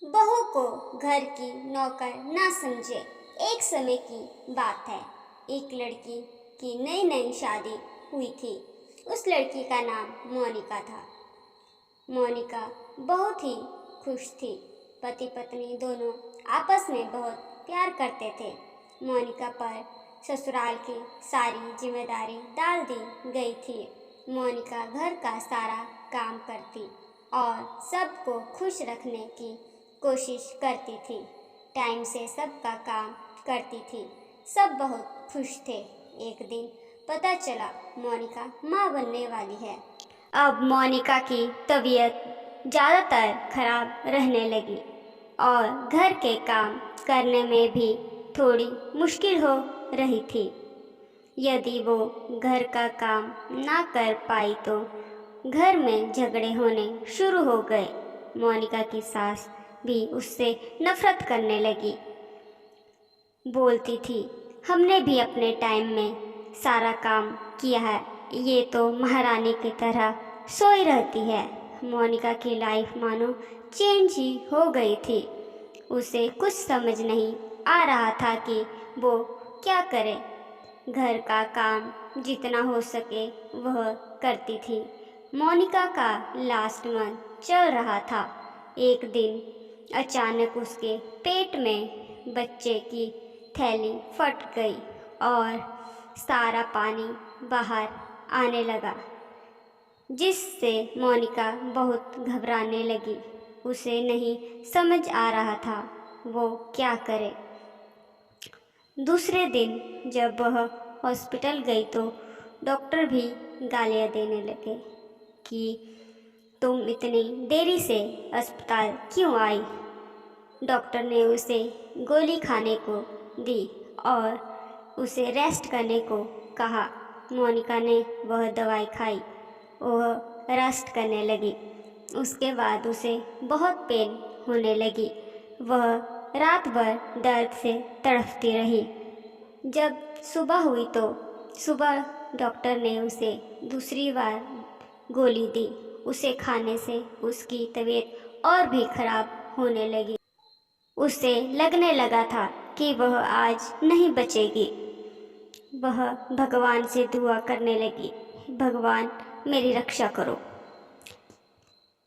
बहू को घर की नौकर ना समझे। एक समय की बात है। एक लड़की की नई नई शादी हुई थी। उस लड़की का नाम मोनिका था। मोनिका बहुत ही खुश थी। पति पत्नी दोनों आपस में बहुत प्यार करते थे। मोनिका पर ससुराल की सारी जिम्मेदारी डाल दी गई थी। मोनिका घर का सारा काम करती और सबको खुश रखने की कोशिश करती थी। टाइम से सबका काम करती थी। सब बहुत खुश थे। एक दिन पता चला मोनिका माँ बनने वाली है। अब मोनिका की तबीयत ज़्यादातर खराब रहने लगी और घर के काम करने में भी थोड़ी मुश्किल हो रही थी। यदि वो घर का काम ना कर पाई तो घर में झगड़े होने शुरू हो गए। मोनिका की सास भी उससे नफरत करने लगी। बोलती थी, हमने भी अपने टाइम में सारा काम किया है, ये तो महारानी की तरह सोई रहती है। मोनिका की लाइफ मानो चेंज ही हो गई थी। उसे कुछ समझ नहीं आ रहा था कि वो क्या करे। घर का काम जितना हो सके वह करती थी। मोनिका का लास्ट मंथ चल रहा था। एक दिन अचानक उसके पेट में बच्चे की थैली फट गई और सारा पानी बाहर आने लगा, जिससे मोनिका बहुत घबराने लगी। उसे नहीं समझ आ रहा था वो क्या करे। दूसरे दिन जब वह हॉस्पिटल गई तो डॉक्टर भी गालियाँ देने लगे कि तुम इतनी देरी से अस्पताल क्यों आई। डॉक्टर ने उसे गोली खाने को दी और उसे रेस्ट करने को कहा। मोनिका ने वह दवाई खाई। वह रेस्ट करने लगी। उसके बाद उसे बहुत पेन होने लगी। वह रात भर दर्द से तड़पती रही। जब सुबह हुई तो सुबह डॉक्टर ने उसे दूसरी बार गोली दी। उसे खाने से उसकी तबीयत और भी खराब होने लगी। उसे लगने लगा था कि वह आज नहीं बचेगी। वह भगवान से दुआ करने लगी, भगवान मेरी रक्षा करो।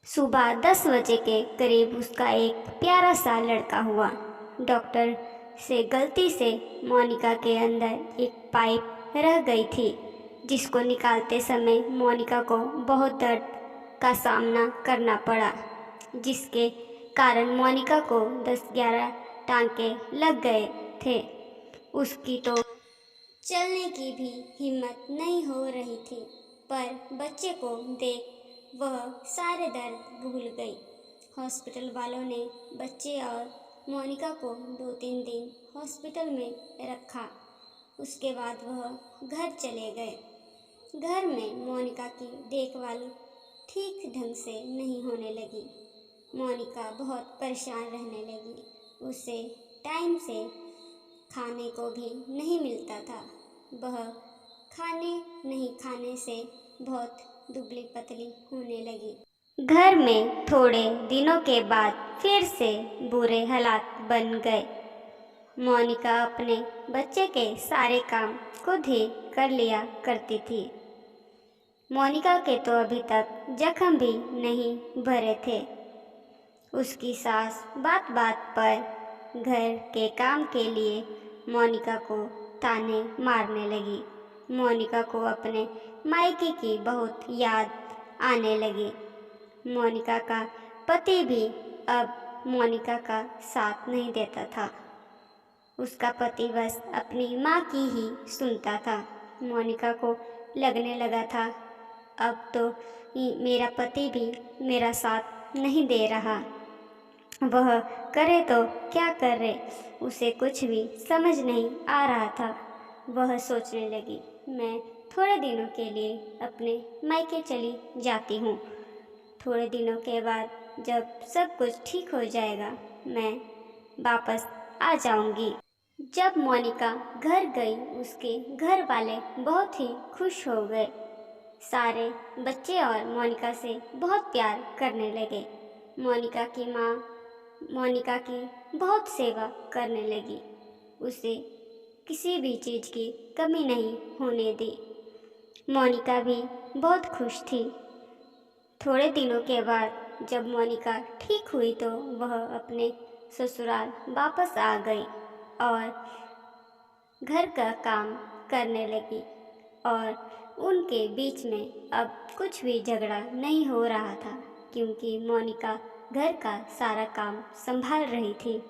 सुबह 10 बजे के करीब उसका एक प्यारा सा लड़का हुआ। डॉक्टर से गलती से मोनिका के अंदर एक पाइप रह गई थी, जिसको निकालते समय मोनिका को बहुत दर्द का सामना करना पड़ा, जिसके कारण मोनिका को 10-11 टांके लग गए थे। उसकी तो चलने की भी हिम्मत नहीं हो रही थी, पर बच्चे को देख वह सारे दर्द भूल गई। हॉस्पिटल वालों ने बच्चे और मोनिका को 2-3 दिन हॉस्पिटल में रखा। उसके बाद वह घर चले गए। घर में मोनिका की देखभाल ठीक ढंग से नहीं होने लगी। मोनिका बहुत परेशान रहने लगी। उसे टाइम से खाने को भी नहीं मिलता था। वह खाने नहीं खाने से बहुत दुबली पतली होने लगी। घर में थोड़े दिनों के बाद फिर से बुरे हालात बन गए। मोनिका अपने बच्चे के सारे काम खुद ही कर लिया करती थी। मोनिका के तो अभी तक जख्म भी नहीं भरे थे। उसकी सास बात बात पर घर के काम के लिए मोनिका को ताने मारने लगी। मोनिका को अपने मायके की बहुत याद आने लगी। मोनिका का पति भी अब मोनिका का साथ नहीं देता था। उसका पति बस अपनी माँ की ही सुनता था। मोनिका को लगने लगा था, अब तो मेरा पति भी मेरा साथ नहीं दे रहा। वह करे तो क्या करे, उसे कुछ भी समझ नहीं आ रहा था। वह सोचने लगी, मैं थोड़े दिनों के लिए अपने मायके चली जाती हूँ। थोड़े दिनों के बाद जब सब कुछ ठीक हो जाएगा मैं वापस आ जाऊंगी। जब मोनिका घर गई उसके घर वाले बहुत ही खुश हो गए। सारे बच्चे और मोनिका से बहुत प्यार करने लगे। मोनिका की माँ मोनिका की बहुत सेवा करने लगी। उसे किसी भी चीज़ की कमी नहीं होने दी। मोनिका भी बहुत खुश थी। थोड़े दिनों के बाद जब मोनिका ठीक हुई तो वह अपने ससुराल वापस आ गई और घर का काम करने लगी और उनके बीच में अब कुछ भी झगड़ा नहीं हो रहा था, क्योंकि मोनिका घर का सारा काम संभाल रही थी।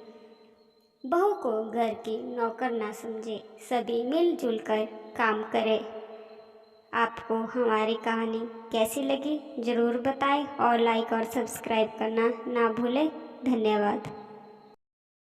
बहू को घर की नौकर ना समझे, सभी मिलजुल कर काम करें। आपको हमारी कहानी कैसी लगी ज़रूर बताएं और लाइक और सब्सक्राइब करना ना भूलें। धन्यवाद।